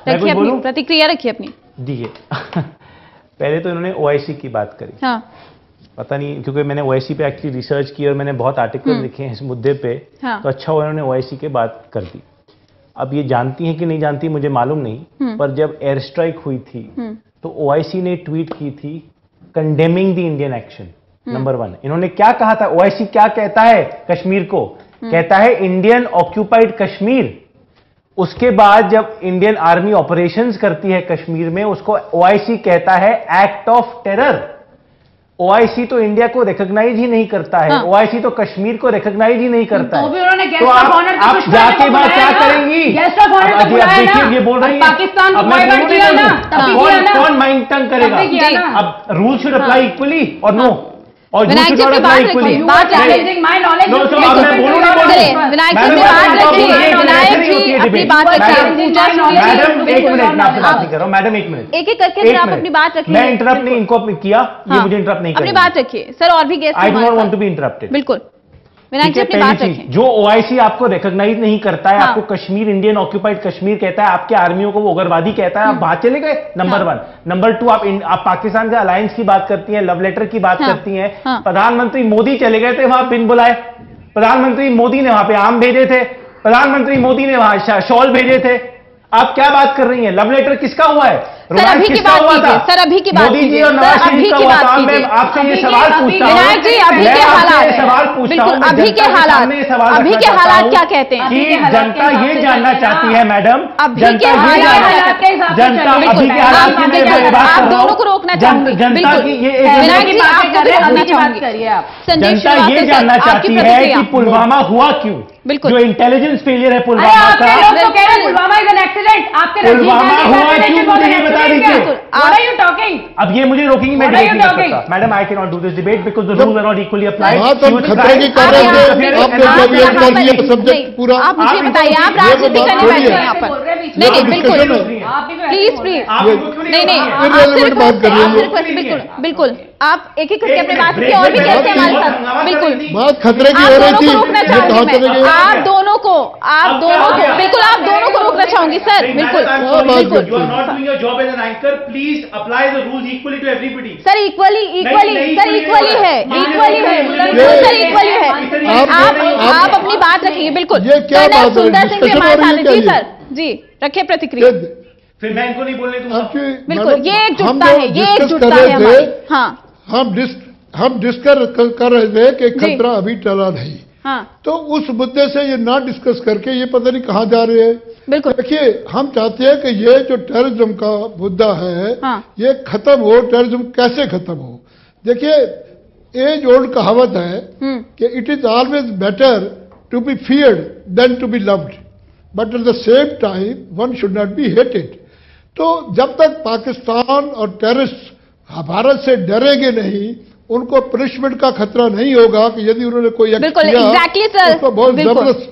रखिए अपनी प्रतिक्रिया, रखिए अपनी। देखिए, पहले तो इन्होंने ओआईसी की बात करी। पता नहीं, क्योंकि मैंने ओआईसी पे एक्चुअली रिसर्च की और मैंने बहुत आर्टिकल लिखे हैं इस मुद्दे पे, तो अच्छा हुआ उन्होंने ओआईसी की बात कर दी। अब ये जानती हैं कि नहीं जानती मुझे मालूम नहीं, पर जब एयर स्ट्राइक हुई थी तो ओआईसी ने ट्वीट की थी condemning the Indian action. Number 1, इन्होंने क्या कहा था? ओआईसी क्या कहता है कश्मीर को? कहता है इंडियन ऑक्यूपाइड कश्मीर। उसके बाद जब इंडियन आर्मी ऑपरेशंस करती है कश्मीर में, उसको ओआईसी कहता है एक्ट ऑफ टेरर। ओआईसी तो इंडिया को रिकॉग्नाइज ही नहीं करता है, ओआईसी तो कश्मीर को रिकॉग्नाइज ही नहीं करता है। तो आप जाके बात क्या करेंगी? देखिए, ये बोल रही है पाकिस्तान, कौन माइंड टंग करेगा? अब रूल शुड अप्लाई इक्वली और नो, और विनायक जी अपनी बात रखिए, मैडम एक मिनट, एक एक करके आप अपनी बात रखिए। मैं इंटरप्ट नहीं इनको किया, ये मुझे इंटरप्ट नहीं, अपनी बात रखिए सर, और भी guest, I do not want to be interrupted. बिल्कुल, विनायक जी अपनी बात रखें। जो ओआईसी आपको रिकॉग्नाइज नहीं करता है, आपको कश्मीर इंडियन ऑक्यूपाइड कश्मीर कहता है, आपके आर्मियों को वो उग्रवादी कहता है, आप वहां चले गए। नंबर 1। नंबर 2, आप पाकिस्तान के अलायंस की बात करती हैं, लव लेटर की बात करती हैं। प्रधानमंत्री मोदी चले गए थे वहां बिन बुलाए, प्रधानमंत्री मोदी ने वहां पे आम भेजे थे, प्रधानमंत्री मोदी ने वहां शॉल भेजे थे। आप क्या बात कर रही हैं? लव लेटर किसका हुआ है? सर अभी की बात कीजिए, सर अभी की बात मोदी जी और नवाज शरीफ का हुआ था। मैं आपसे ये सवाल पूछता हूं, विनायक जी अभी के हालात, सवाल पूछता हूं, अभी के हालात क्या कहते हैं? कि जनता ये जानना चाहती है मैडम, जनता अभी के हालात की मैं बात कर रहा हूं, रोकना चाहूंगी जनता की ये जनता ये जानना चाहती है कि पुलवामा हुआ क्यों? जो इंटेलिजेंस फेलियर है पुलवामा का, पुलवामा इज एन प्रेसिडेंट, आपके पुलवामा हुआ क्यों मुझे ये बता दीजिए। What are you talking? अब ये मुझे रोकेंगी, मैं डिबेट नहीं कर सकता madam. I can not do this debate because the rules are not equally applied. हाँ, तो खतरे की कर रहे थे, आपने क्लियर कर दिया सब्जेक्ट पूरा। आप मुझे बताइए, आप राजनीति करने बैठे हैं यहाँ पर? नहीं, बिल्कुल, प्लीज प्लीज, नहीं, इररिलेवेंट बात कर रही है। बिल्कुल बिल्कुल, आप एक एक करके अपने बात की और भी कहते हैं हमारे साथ। बिल्कुल, बात खतरे की हो रही थी, रोकना चाहूंगी मैं आप दोनों को, बिल्कुल आप दोनों को रोकना चाहूंगी सर। बिल्कुल बिल्कुल You are not doing your job as an anchor. Please apply the rules equally to everybody. Sir, equally sir, equally है सर, इक्वली है। आप अपनी बात रखिए। बिल्कुल, ये क्या कर्नल बात है? सुंदर सिंह जी हमारे साथ हैं। जी डिस्कशन सर, जी रखिए प्रतिक्रिया। फिर मैं इनको नहीं बोलने दूंगा। बिल्कुल, ये एकजुटता है, ये एकजुटता है हमारी। हाँ, हम डिस्कस कर रहे थे कि खतरा अभी टला नहीं। हाँ, तो उस मुद्दे से ये ना डिस्कस करके ये पता नहीं कहाँ जा रहे हैं। बिल्कुल, देखिए, हम चाहते हैं कि ये जो टेररिज्म का मुद्दा है, हाँ, ये खत्म हो। टेररिज्म कैसे खत्म हो? देखिए, एज ओल्ड कहावत है कि it is always better to be feared than to be loved, but at the same time one should not be hated. तो जब तक पाकिस्तान और टेररिस्ट भारत से डरेंगे नहीं, उनको पनिशमेंट का खतरा नहीं होगा कि यदि उन्होंने कोई एक्ट बिल्कुल, किया एग्जैक्टली सर, उसको बहुत जबरदस्त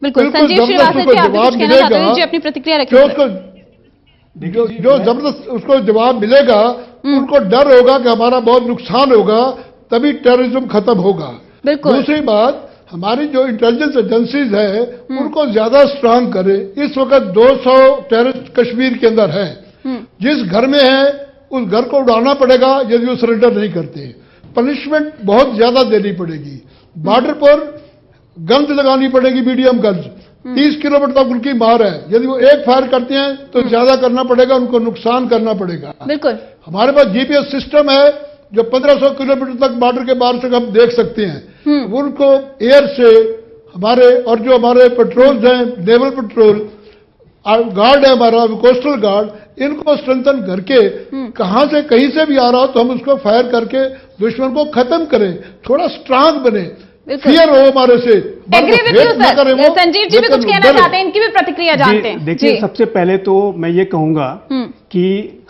बिल्कुल। संजीव श्रीवास्तव जी, आप कुछ कहना चाहते हैं? जी, अपनी प्रतिक्रिया रखिए। जो जबरदस्त उसको जवाब मिलेगा, उनको डर होगा कि हमारा बहुत नुकसान होगा, तभी टेररिज्म खत्म होगा। बिल्कुल। दूसरी बात, हमारी जो इंटेलिजेंस एजेंसीज है उनको ज्यादा स्ट्रांग करे। इस वक्त 200 टेररिस्ट कश्मीर के अंदर है। जिस घर में है उस घर को उड़ाना पड़ेगा यदि वो सरेंडर नहीं करते। पनिशमेंट बहुत ज्यादा देनी पड़ेगी। बॉर्डर पर गन्स लगानी पड़ेगी, मीडियम गन्स। 30 किलोमीटर तक उनकी मार है। यदि वो एक फायर करते हैं तो ज्यादा करना पड़ेगा, उनको नुकसान करना पड़ेगा। बिल्कुल, हमारे पास जीपीएस सिस्टम है जो 1500 किलोमीटर तक बॉर्डर के बाहर से हम देख सकते हैं। उनको एयर से हमारे, और जो हमारे पेट्रोल्स हैं, नेवल पेट्रोल गार्ड है हमारा, कोस्टल गार्ड, इनको स्ट्रेंथन करके कहां से कहीं से भी आ रहा हो तो हम उसको फायर करके दुश्मन को खत्म करें। थोड़ा स्ट्रांग बने, फियर हो हमारे से। Agree with you sir. Sanjeev ji भी कुछ कहना चाहते हैं, इनकी भी प्रतिक्रिया जानते हैं। देखिए, सबसे पहले तो मैं ये कहूंगा कि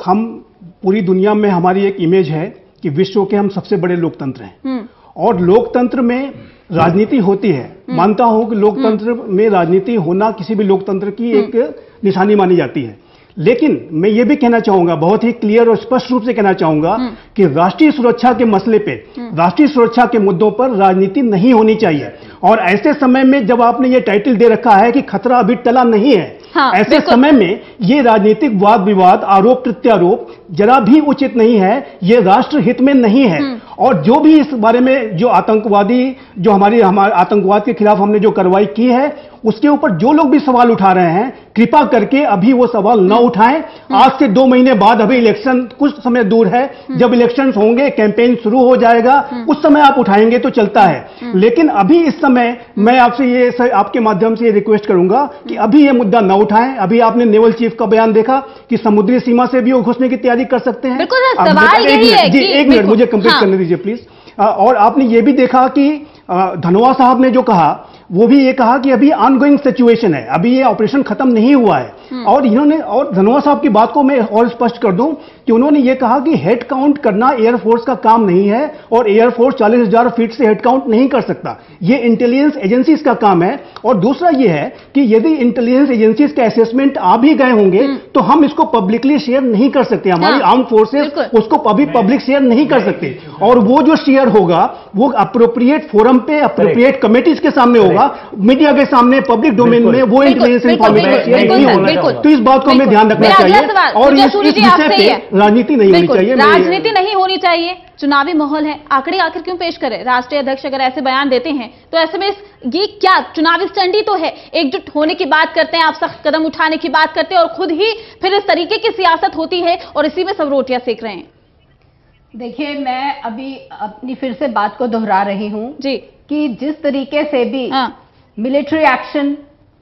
हम पूरी दुनिया में हमारी एक इमेज है कि विश्व के हम सबसे बड़े लोकतंत्र हैं, और लोकतंत्र में राजनीति होती है। मानता हूं कि लोकतंत्र में राजनीति होना किसी भी लोकतंत्र की एक निशानी मानी जाती है। लेकिन मैं ये भी कहना चाहूंगा, बहुत ही क्लियर और स्पष्ट रूप से कहना चाहूंगा कि राष्ट्रीय सुरक्षा के मसले पे, राष्ट्रीय सुरक्षा के मुद्दों पर राजनीति नहीं होनी चाहिए। और ऐसे समय में जब आपने ये टाइटल दे रखा है कि खतरा अभी टला नहीं है, हाँ, ऐसे समय में ये राजनीतिक वाद विवाद, आरोप प्रत्यारोप जरा भी उचित नहीं है, ये राष्ट्र हित में नहीं है। और जो भी इस बारे में जो आतंकवादी, जो हमारे आतंकवाद के खिलाफ हमने जो कार्रवाई की है, उसके ऊपर जो लोग भी सवाल उठा रहे हैं, कृपा करके अभी वो सवाल न उठाएं। आज से 2 महीने बाद, अभी इलेक्शन कुछ समय दूर है, जब इलेक्शन होंगे, कैंपेन शुरू हो जाएगा, उस समय आप उठाएंगे तो चलता है। लेकिन अभी इस समय मैं आपसे ये, आपके माध्यम से ये रिक्वेस्ट करूंगा कि अभी ये मुद्दा न उठाएं। अभी आपने नेवल चीफ का बयान देखा कि समुद्री सीमा से भी वो घुसने की तैयारी कर सकते हैं। सवाल यही है जी, एक मिनट मुझे कंप्लीट करने दीजिए प्लीज। और आपने ये भी देखा कि धनोआ साहब ने जो कहा, वो भी ये कहा कि अभी ऑनगोइंग सिचुएशन है, अभी ये ऑपरेशन खत्म नहीं हुआ है। और इन्होंने, और धनोआ साहब की बात को मैं और स्पष्ट कर दूं कि उन्होंने ये कहा कि हेड काउंट करना एयरफोर्स का काम नहीं है, और एयरफोर्स 40,000 फीट से हेड काउंट नहीं कर सकता, ये इंटेलिजेंस एजेंसीज का काम है। और दूसरा ये है कि यदि इंटेलिजेंस एजेंसीज का असेसमेंट आ भी गए होंगे तो हम इसको पब्लिकली शेयर नहीं कर सकते। हमारी आर्म फोर्सेस उसको अभी पब्लिक शेयर नहीं कर सकते, और वो जो शेयर होगा वो अप्रोप्रिएट फोरम पे, अप्रोप्रिएट कमेटीज के सामने होगा, मीडिया के सामने, पब्लिक डोमेन में वो इंटेलिजेंस इंफॉर्मेशन शेयर नहीं होना। तो इस बात को हमें ध्यान रखना चाहिए, और इस विषय पे राजनीति नहीं होनी चाहिए। राजनीति नहीं होनी चाहिए, चुनावी माहौल है, आंकड़े आखिर क्यों पेश करें? राष्ट्रीय अध्यक्ष अगर ऐसे बयान देते हैं तो ऐसे में ये क्या चुनावी स्टंडी तो है? एकजुट होने की बात करते हैं आप, सख्त कदम उठाने की बात करते हैं, और खुद ही फिर इस तरीके की सियासत होती है और इसी में सब रोटियां सेक रहे हैं। देखिए, मैं अभी अपनी फिर से बात को दोहरा रही हूं जी कि जिस तरीके से भी military action,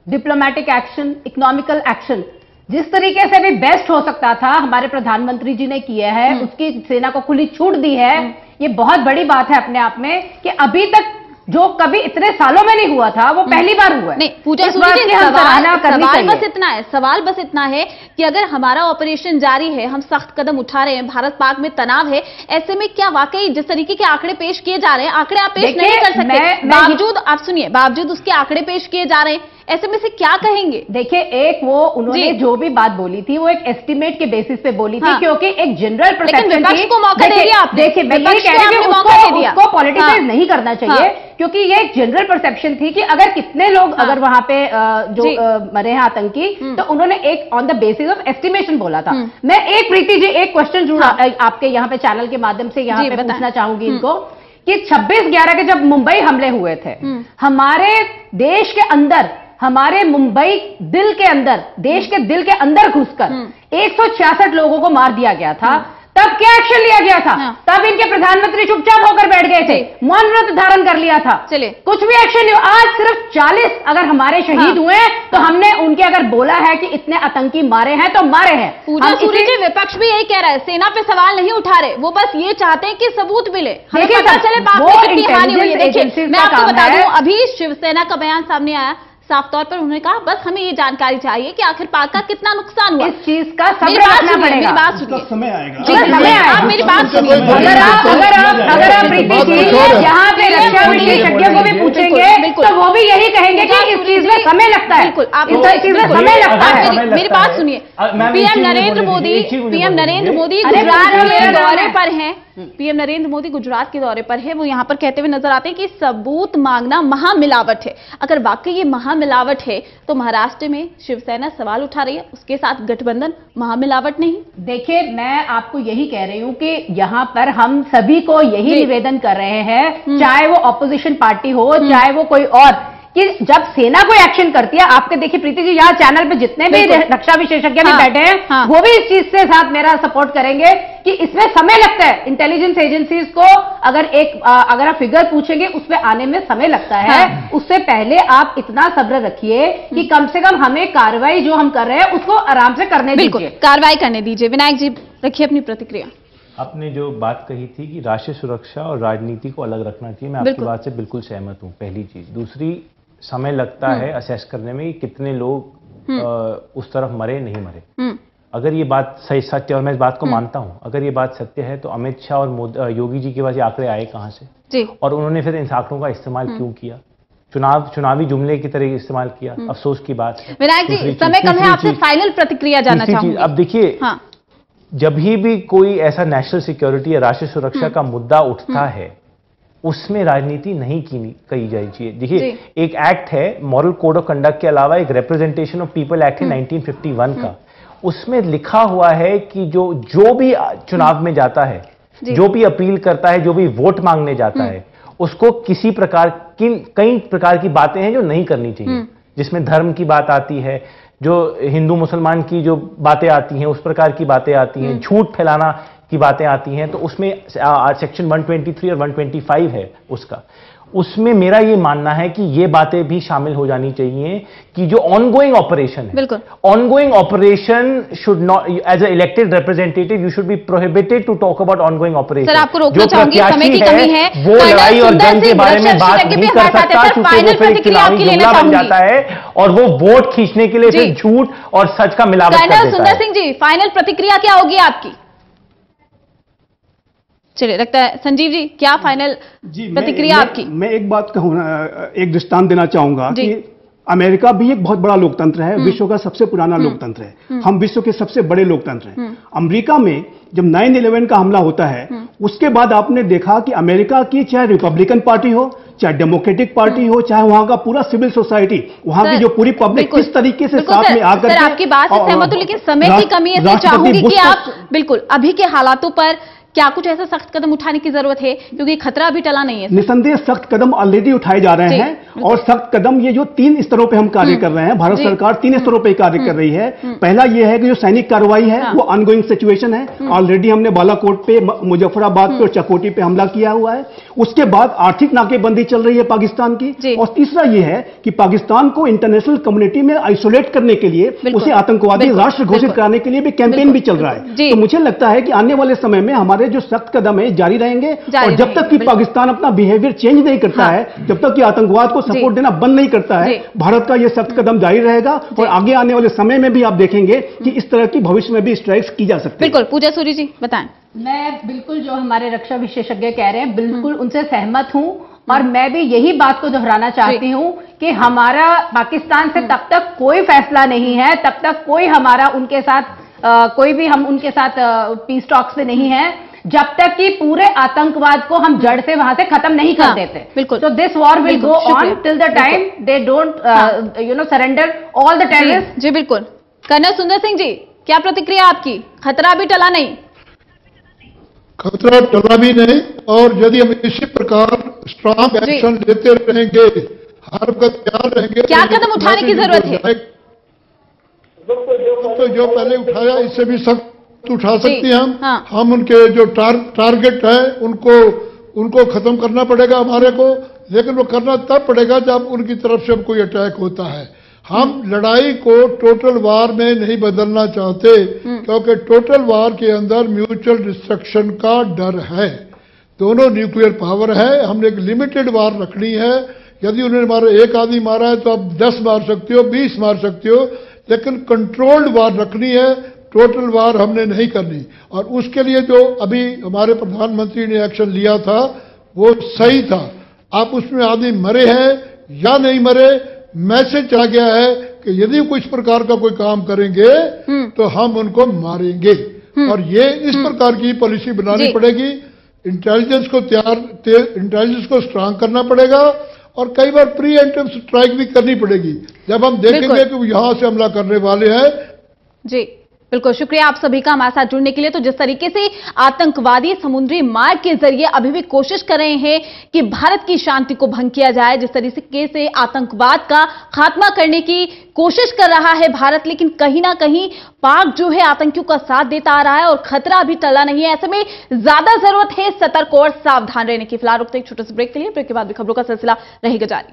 diplomatic action, economical action, जिस तरीके से भी बेस्ट हो सकता था हमारे प्रधानमंत्री जी ने किया है, उसकी सेना को खुली छूट दी है। ये बहुत बड़ी बात है अपने आप में कि अभी तक जो कभी इतने सालों में नहीं हुआ था, वो पहली बार हुआ है। नहीं पूजा इस बात की हम सराहना करनी चाहिए। सवाल बस इतना है कि अगर हमारा ऑपरेशन जारी है, हम सख्त कदम उठा रहे हैं, भारत पाक में तनाव है, ऐसे में क्या वाकई जिस तरीके के आंकड़े पेश किए जा रहे हैं, आंकड़े आप पेश नहीं कर सकते, बावजूद आप सुनिए, बावजूद उसके आंकड़े पेश किए जा रहे हैं, ऐसे में से क्या कहेंगे? देखिए, एक वो उन्होंने जो भी बात बोली थी वो एक एस्टिमेट के बेसिस पे बोली थी, क्योंकि एक जनरल परसेप्शन थी। को मौका दे दिया आपने। देखिए, मैं ये कह रही हूं उसको पॉलिटिसाइज नहीं करना चाहिए, क्योंकि ये एक जनरल परसेप्शन थी कि अगर कितने लोग अगर वहां पे मरे हैं आतंकी, तो उन्होंने एक on the basis of estimation बोला था। मैं एक प्रीति जी एक क्वेश्चन जुड़ा आपके यहाँ पे चैनल के माध्यम से यहाँ पे पूछना चाहूंगी इनको कि 26/11 के जब मुंबई हमले हुए थे, हमारे देश के अंदर, हमारे मुंबई दिल के अंदर, देश के दिल के अंदर घुसकर 166 लोगों को मार दिया गया था। तब क्या एक्शन लिया गया था? तब इनके प्रधानमंत्री चुपचाप होकर बैठ गए थे, मौन व्रत धारण कर लिया था, चलिए कुछ भी एक्शन नहीं। आज सिर्फ 40 अगर हमारे शहीद हुए तो हमने उनके अगर बोला है कि इतने आतंकी मारे हैं तो मारे हैं। पूजा सूरी जी, विपक्ष भी यही कह रहा है, सेना पे सवाल नहीं उठा रहे, वो बस ये चाहते हैं कि सबूत मिले, देखिए पता चले बात में कितनी हानि हुई है। देखिए, मैं आपको बता दूं, अभी शिवसेना का बयान सामने आया, साफ तौर पर उन्होंने कहा बस हमें ये जानकारी चाहिए कि आखिर पाक का कितना नुकसान हुआ। इस चीज का सब्र रखना पड़ेगा। मेरी बात सुनिए, समय आएगा, समय आएगा, आप मेरी बात सुनिए। अगर आप प्रीति जी यहाँ पे रक्षा विशेषज्ञों को भी पूछेंगे तो वो भी यही कहेंगे कि इस चीज में समय लगता है, बिल्कुल आप इस चीज में समय लगता है। मेरी बात सुनिए, पीएम नरेंद्र मोदी गुजरात के दौरे पर हैं, पीएम नरेंद्र मोदी गुजरात के दौरे पर है, वो यहां पर कहते हुए नजर आते हैं कि सबूत मांगना महामिलावट है। अगर वाकई ये महामिलावट है तो महाराष्ट्र में शिवसेना सवाल उठा रही है, उसके साथ गठबंधन महामिलावट नहीं? देखिए, मैं आपको यही कह रही हूं कि यहां पर हम सभी को यही निवेदन कर रहे हैं, चाहे वो ऑपोजिशन पार्टी हो, चाहे वो कोई और, कि जब सेना कोई एक्शन करती है, आपके देखिए प्रीति जी यहाँ चैनल पे जितने भी रक्षा विशेषज्ञ भी बैठे हैं, वो भी इस चीज से साथ मेरा सपोर्ट करेंगे कि इसमें समय लगता है। इंटेलिजेंस एजेंसीज को अगर आप फिगर पूछेंगे उसमें आने में समय लगता है। उससे पहले आप इतना सब्र रखिए कि कम से कम हमें कार्रवाई जो हम कर रहे हैं उसको आराम से करने दीजिए, कार्रवाई करने दीजिए। विनायक जी रखिए अपनी प्रतिक्रिया। आपने जो बात कही थी कि राष्ट्रीय सुरक्षा और राजनीति को अलग रखना चाहिए, मैं आपकी बात से बिल्कुल सहमत हूँ, पहली चीज। दूसरी, समय लगता है असेस करने में कि कितने लोग उस तरफ मरे नहीं मरे। अगर ये बात सही सत्य, और मैं इस बात को मानता हूं, अगर ये बात सत्य है तो अमित शाह और योगी जी के पास ये आंकड़े आए कहां से जी? और उन्होंने फिर इन आंकड़ों का इस्तेमाल क्यों किया? चुनावी जुमले की तरह इस्तेमाल किया। अफसोस की बात है। विनायक जी, समय कम है, आपसे फाइनल प्रतिक्रिया जानना चाहूंगी। अब देखिए, जब भी कोई ऐसा नेशनल सिक्योरिटी या राष्ट्रीय सुरक्षा का मुद्दा उठता है, उसमें राजनीति नहीं की जानी चाहिए। देखिए, एक एक्ट है मॉरल कोड ऑफ कंडक्ट के अलावा एक रिप्रेजेंटेशन ऑफ पीपल एक्ट है 1951 का, उसमें लिखा हुआ है कि जो भी चुनाव में जाता है, जो भी अपील करता है, जो भी वोट मांगने जाता है, उसको कई प्रकार की बातें हैं जो नहीं करनी चाहिए, जिसमें धर्म की बात आती है, जो हिंदू मुसलमान की जो बातें आती हैं उस प्रकार की बातें आती हैं, झूठ फैलाना की बातें आती हैं, तो उसमें सेक्शन 123 और 125 है उसमें मेरा ये मानना है कि ये बातें भी शामिल हो जानी चाहिए कि जो ऑनगोइंग ऑपरेशन है, ongoing operation should not, as a elected representative you should be prohibited to talk about ongoing operation. Sir, आपको रोकना चाहूंगी, समय की कमी है, वो लड़ाई और जंग के बारे में बात नहीं कर सकता, क्योंकि वो फिर एक चुनावी जुमला बन जाता है और वो वोट खींचने के लिए फिर झूठ और सच का मिलावट कर देता है। सुंदर सिंह जी, फाइनल प्रतिक्रिया क्या होगी आपकी? चलिए, लगता है संजीव जी, क्या फाइनल प्रतिक्रिया आपकी? मैं एक बात कहूँ, एक दृष्टांत देना चाहूंगा कि अमेरिका भी एक बहुत बड़ा लोकतंत्र है, विश्व का सबसे पुराना लोकतंत्र है, हम विश्व के सबसे बड़े लोकतंत्र हैं। अमेरिका में जब 9/11 का हमला होता है, उसके बाद आपने देखा कि अमेरिका की चाहे रिपब्लिकन पार्टी हो, चाहे डेमोक्रेटिक पार्टी हो, चाहे वहां का पूरा सिविल सोसाइटी, वहां की जो पूरी पब्लिक किस तरीके से साथ में आकर सर, आपकी बात से सहमत हूं, लेकिन समय की कमी है, तो चाहूंगी कि आप बिल्कुल अभी के हालातों पर क्या कुछ ऐसा सख्त कदम उठाने की जरूरत है, क्योंकि खतरा अभी टला नहीं है? निसंदेह सख्त कदम ऑलरेडी उठाए जा रहे हैं, और सख्त कदम ये जो 3 स्तरों पे हम कार्य कर रहे हैं, भारत सरकार 3 स्तरों पे कार्य कर रही है। पहला ये है कि जो सैनिक कार्रवाई है वो ऑनगोइंग सिचुएशन है, ऑलरेडी हमने बालाकोट पे, मुजफ्फराबाद पे और चकोटी पे हमला किया हुआ है। उसके बाद आर्थिक नाकेबंदी चल रही है पाकिस्तान की, और तीसरा ये है कि पाकिस्तान को इंटरनेशनल कम्युनिटी में आइसोलेट करने के लिए, उसे आतंकवादी राष्ट्र घोषित कराने के लिए भी कैंपेन भी चल रहा है। तो मुझे लगता है कि आने वाले समय में हमारे जो सख्त कदम है जारी रहेंगे, और जब तक कि पाकिस्तान अपना बिहेवियर चेंज नहीं करता है, जब तक कि आतंकवाद को सपोर्ट देना बंद नहीं करता है, भारत का यह सख्त कदम जारी रहेगा। और आगे आने वाले समय में भी आप देखेंगे कि इस तरह की भविष्य में भी स्ट्राइक्स की जा सकती है। बिल्कुल, पूजा सूरी जी बताएं। मैं बिल्कुल जो हमारे रक्षा विशेषज्ञ कह रहे हैं बिल्कुल उनसे सहमत हूं, और मैं भी यही बात को दोहराना चाहती हूं कि हमारा पाकिस्तान से तब तक कोई फैसला नहीं है, तब तक कोई हमारा उनके साथ कोई भी हम उनके साथ पीस टॉक्स पे नहीं है, जब तक कि पूरे आतंकवाद को हम जड़ से वहां से खत्म नहीं कर देते। बिल्कुल। So this war will go on till the time they don't surrender all the terrorists। जी बिल्कुल। कर्नल सुंदर सिंह जी, क्या प्रतिक्रिया आपकी? खतरा भी टला नहीं? खतरा टला भी नहीं, और यदि हम इसी प्रकार स्ट्रांग एक्शन लेते रहेंगे, हर वक्त तैयार रहेंगे, क्या कदम उठाने की जरूरत है? तो जो पहले उठाया इससे भी सख्त उठा सकते हैं हम उनके जो टारगेट है उनको खत्म करना पड़ेगा हमारे को, लेकिन वो करना तब पड़ेगा जब उनकी तरफ से कोई अटैक होता है। हम लड़ाई को टोटल वार में नहीं बदलना चाहते, क्योंकि टोटल वार के अंदर म्यूचुअल डिस्ट्रक्शन का डर है। दोनों न्यूक्लियर पावर है, हमने एक लिमिटेड वार रखनी है। यदि उन्होंने एक आदमी मारा है तो आप 10 मार सकते हो, 20 मार सकते हो, लेकिन कंट्रोल्ड वार रखनी है, टोटल वार हमने नहीं करनी। और उसके लिए जो अभी हमारे प्रधानमंत्री ने एक्शन लिया था वो सही था। आप उसमें आदमी मरे हैं या नहीं मरे, मैसेज आ गया है कि यदि कोई इस प्रकार का कोई काम करेंगे तो हम उनको मारेंगे, और ये इस प्रकार की पॉलिसी बनानी पड़ेगी। इंटेलिजेंस को स्ट्रांग करना पड़ेगा, और कई बार प्री एम्प्टिव स्ट्राइक भी करनी पड़ेगी जब हम देखेंगे कि वो यहां से हमला करने वाले हैं। जी बिल्कुल, शुक्रिया आप सभी का हमारे साथ जुड़ने के लिए। तो जिस तरीके से आतंकवादी समुद्री मार्ग के जरिए अभी भी कोशिश कर रहे हैं कि भारत की शांति को भंग किया जाए, जिस तरीके से आतंकवाद का खात्मा करने की कोशिश कर रहा है भारत, लेकिन कहीं ना कहीं पाक जो है आतंकियों का साथ देता आ रहा है और खतरा अभी टला नहीं है। ऐसे में ज्यादा जरूरत है सतर्क और सावधान रहने की। फिलहाल रुकते एक छोटे से ब्रेक के लिए, ब्रेक के बाद भी खबरों का सिलसिला रहेगा जारी।